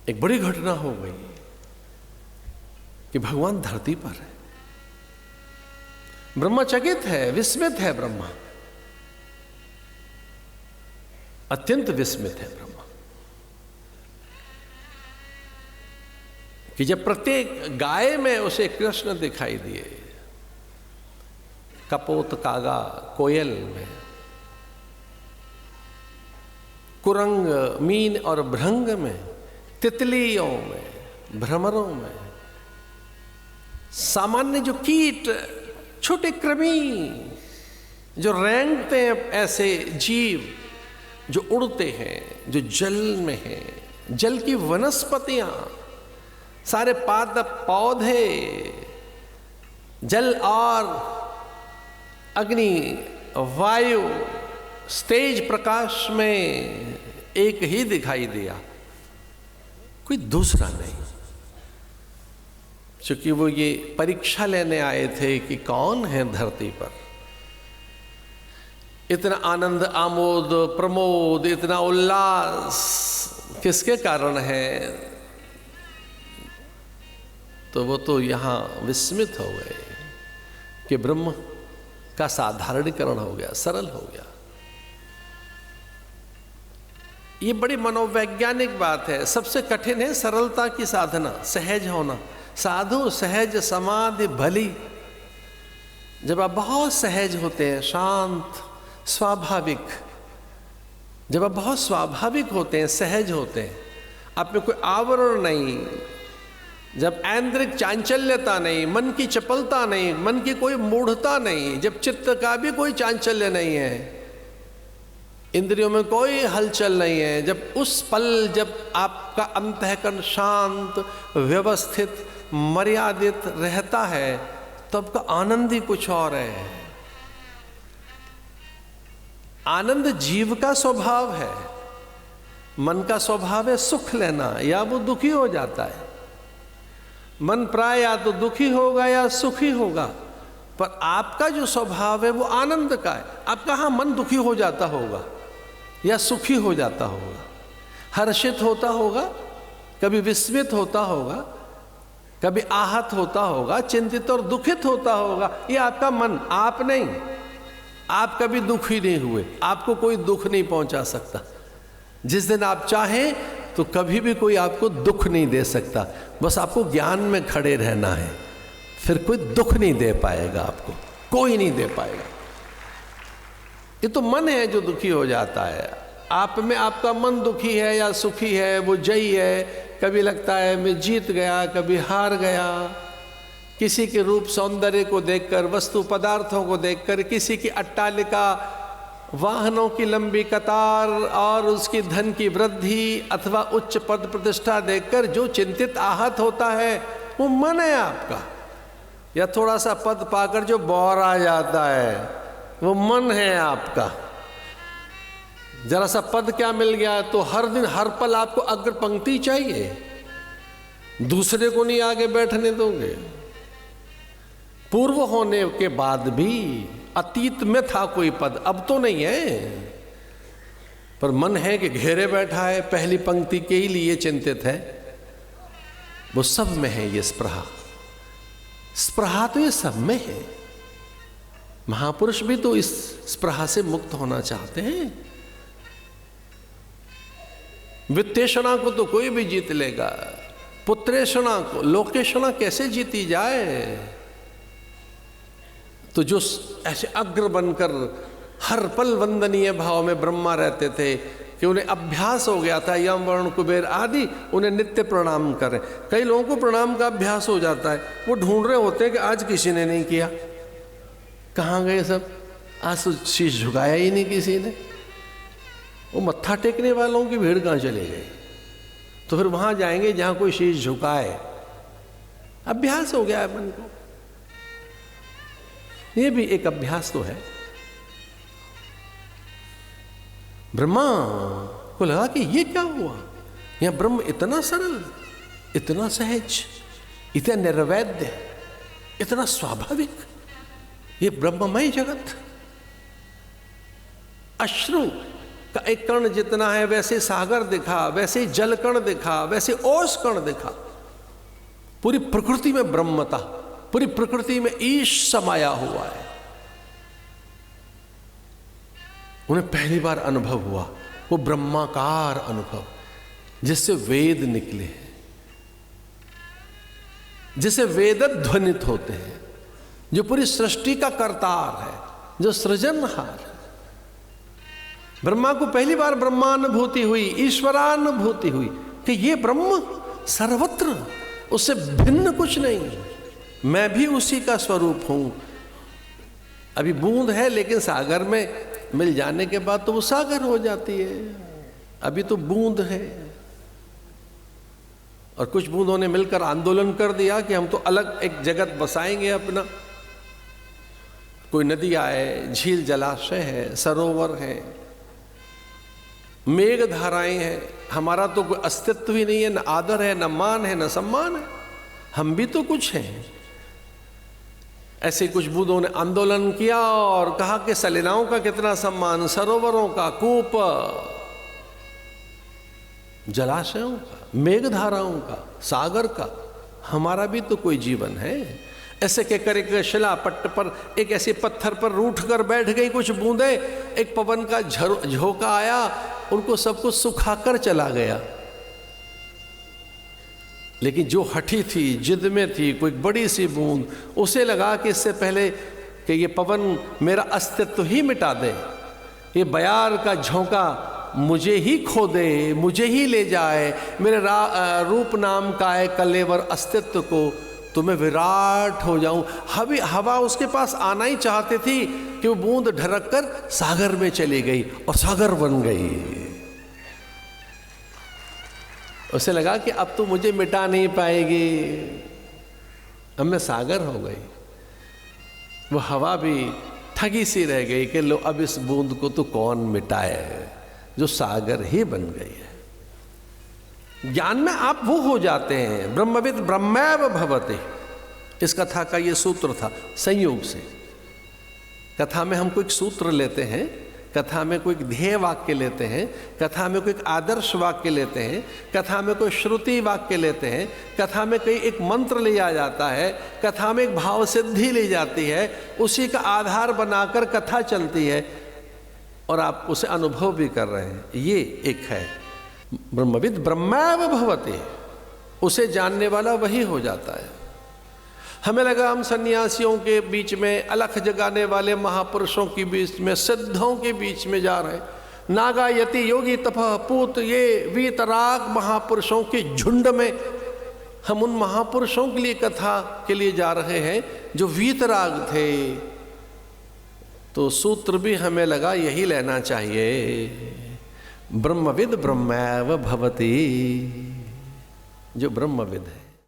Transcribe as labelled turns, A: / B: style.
A: एक बड़ी घटना हो गई कि भगवान धरती पर है। ब्रह्मा चकित है, विस्मित है। ब्रह्मा अत्यंत विस्मित है ब्रह्मा कि जब प्रत्येक गाय में उसे कृष्ण दिखाई दिए, कपोत, कागा, कोयल में, कुरंग, मीन और भृंग में, तितलियों में, भ्रमरों में, सामान्य जो कीट, छोटे कृमि जो रेंगते हैं, ऐसे जीव जो उड़ते हैं, जो जल में हैं, जल की वनस्पतियां, सारे पादप पौधे, जल और अग्नि, वायु, तेज प्रकाश में एक ही दिखाई दिया, कोई दूसरा नहीं। क्योंकि वो ये परीक्षा लेने आए थे कि कौन है धरती पर। इतना आनंद, आमोद, प्रमोद, इतना उल्लास किसके कारण है? तो वो तो यहां विस्मित हो गए कि ब्रह्म का साधारणीकरण हो गया, सरल हो गया। ये बड़ी मनोवैज्ञानिक बात है। सबसे कठिन है सरलता की साधना, सहज होना। साधु सहज समाधि भली। जब आप बहुत सहज होते हैं, शांत, स्वाभाविक, जब आप बहुत स्वाभाविक होते हैं, सहज होते हैं, आप में कोई आवरण नहीं, जब ऐन्द्रिक चांचल्यता नहीं, मन की चपलता नहीं, मन की कोई मूढ़ता नहीं, जब चित्त का भी कोई चांचल्य नहीं है, इंद्रियों में कोई हलचल नहीं है, जब उस पल जब आपका अंतःकरण शांत, व्यवस्थित, मर्यादित रहता है, तो आपका आनंद ही कुछ और है। आनंद जीव का स्वभाव है। मन का स्वभाव है सुख लेना, या वो दुखी हो जाता है। मन प्राय या तो दुखी होगा या सुखी होगा, पर आपका जो स्वभाव है वो आनंद का है। आप कहाँ मन दुखी हो जाता होगा या सुखी हो जाता होगा, हर्षित होता होगा, कभी विस्मित होता होगा, कभी आहत होता होगा, चिंतित और दुखित होता होगा। ये आपका मन, आप नहीं। आप कभी दुखी नहीं हुए, आपको कोई दुख नहीं पहुंचा सकता। जिस दिन आप चाहें तो कभी भी कोई आपको दुख नहीं दे सकता। बस आपको ज्ञान में खड़े रहना है, फिर कोई दुख नहीं दे पाएगा आपको, कोई नहीं दे पाएगा। ये तो मन है जो दुखी हो जाता है। आप में आपका मन दुखी है या सुखी है, वो जयी है। कभी लगता है मैं जीत गया, कभी हार गया। किसी के रूप सौंदर्य को देखकर, वस्तु पदार्थों को देखकर, किसी की अट्टालिका, वाहनों की लंबी कतार और उसकी धन की वृद्धि अथवा उच्च पद प्रतिष्ठा देखकर जो चिंतित आहत होता है, वो मन है आपका। या थोड़ा सा पद पाकर जो बौर आ जाता है, वो मन है आपका। जरा सा पद क्या मिल गया तो हर दिन हर पल आपको अग्र पंक्ति चाहिए, दूसरे को नहीं आगे बैठने दोगे। पूर्व होने के बाद भी अतीत में था कोई पद, अब तो नहीं है, पर मन है कि घेरे बैठा है, पहली पंक्ति के ही लिए चिंतित है। वो सब में है ये स्पृहा। स्पृहा तो ये सब में है। महापुरुष भी तो इस स्पृहा से मुक्त होना चाहते हैं। वित्तेषणा को तो कोई भी जीत लेगा, पुत्रेषणा को, लोकेषणा कैसे जीती जाए? तो जो ऐसे अग्र बनकर हर पल वंदनीय भाव में ब्रह्मा रहते थे कि उन्हें अभ्यास हो गया था, यम, वरुण, कुबेर आदि उन्हें नित्य प्रणाम करें। कई लोगों को प्रणाम का अभ्यास हो जाता है, वो ढूंढ रहे होते हैं कि आज किसी ने नहीं किया। कहाँ गए सब? आज तो शीश झुकाया ही नहीं किसी ने। वो मत्था टेकने वालों की भीड़ कहाँ चले गई? तो फिर वहां जाएंगे जहां कोई शीश झुकाए। अभ्यास हो गया है मन को। ये भी एक अभ्यास तो है। ब्रह्मा को लगा कि ये क्या हुआ, यह ब्रह्म इतना सरल, इतना सहज, इतना निर्वैध्य, इतना स्वाभाविक, ये ब्रह्ममय जगत। अश्रु एक कण जितना है, वैसे सागर दिखा, वैसे जल कण दिखा, वैसे ओस कण दिखा। पूरी प्रकृति में ब्रह्मता, पूरी प्रकृति में ईश समाया हुआ है। उन्हें पहली बार अनुभव हुआ वो ब्रह्माकार अनुभव, जिससे वेद निकले हैं, जिसे वेद ध्वनित होते हैं, जो पूरी सृष्टि का कर्तार है, जो सृजनहार है। ब्रह्मा को पहली बार ब्रह्मानुभूति हुई, ईश्वरानुभूति हुई कि ये ब्रह्म सर्वत्र, उससे भिन्न कुछ नहीं, मैं भी उसी का स्वरूप हूं। अभी बूंद है, लेकिन सागर में मिल जाने के बाद तो वो सागर हो जाती है। अभी तो बूंद है, और कुछ बूंदों ने मिलकर आंदोलन कर दिया कि हम तो अलग एक जगत बसाएंगे अपना। कोई नदी आए, झील जलाशय है, सरोवर है, मेघ धाराएं हैं, हमारा तो कोई अस्तित्व ही नहीं है, न आदर है, न मान है, न सम्मान है, हम भी तो कुछ हैं। ऐसे कुछ बूंदों ने आंदोलन किया और कहा कि सलिलाओं का कितना सम्मान, सरोवरों का, कूप, जलाशयों का, मेघधाराओं का, सागर का, हमारा भी तो कोई जीवन है। ऐसे कहकर एक शिला पट्ट पर, एक ऐसे पत्थर पर रूठ कर बैठ गई कुछ बूंदे। एक पवन का झोंका आया, उनको सब कुछ सुखाकर चला गया। लेकिन जो हठी थी, जिद में थी, कोई बड़ी सी बूंद, उसे लगा कि इससे पहले कि ये पवन मेरा अस्तित्व ही मिटा दे, ये बयार का झोंका मुझे ही खो दे, मुझे ही ले जाए, मेरे रूप नाम का है कलेवर अस्तित्व को, तो मैं विराट हो जाऊं। हवा उसके पास आना ही चाहती थी कि वो बूंद ढरक कर सागर में चली गई और सागर बन गई। उसे लगा कि अब तो मुझे मिटा नहीं पाएगी, अब मैं सागर हो गई। वो हवा भी ठगी सी रह गई कि लो अब इस बूंद को तो कौन मिटाए, जो सागर ही बन गई है। ज्ञान में आप वो हो जाते हैं, ब्रह्मविद ब्रह्मैव भवति। इस कथा का ये सूत्र था, संयोग से। कथा में हम कोई सूत्र लेते हैं, कथा में कोई ध्येय वाक्य लेते हैं, कथा में कोई आदर्श वाक्य लेते हैं, कथा में कोई श्रुति वाक्य लेते हैं, कथा में कोई एक मंत्र लिया जाता है, कथा में एक भाव सिद्धि ली जाती है, उसी का आधार बनाकर कथा चलती है और आप उसे अनुभव भी कर रहे हैं। ये एक है ब्रह्मविद ब्रह्मैव भवति, उसे जानने वाला वही हो जाता है। हमें लगा हम सन्यासियों के बीच में, अलख जगाने वाले महापुरुषों के बीच में, सिद्धों के बीच में जा रहे हैं। नागा यति योगी तपः पूत, ये वीतराग महापुरुषों के झुंड में हम उन महापुरुषों के लिए कथा के लिए जा रहे हैं जो वीतराग थे। तो सूत्र भी हमें लगा यही लेना चाहिए, ब्रह्मविद ब्रह्मैव भवति, जो ब्रह्मविद है।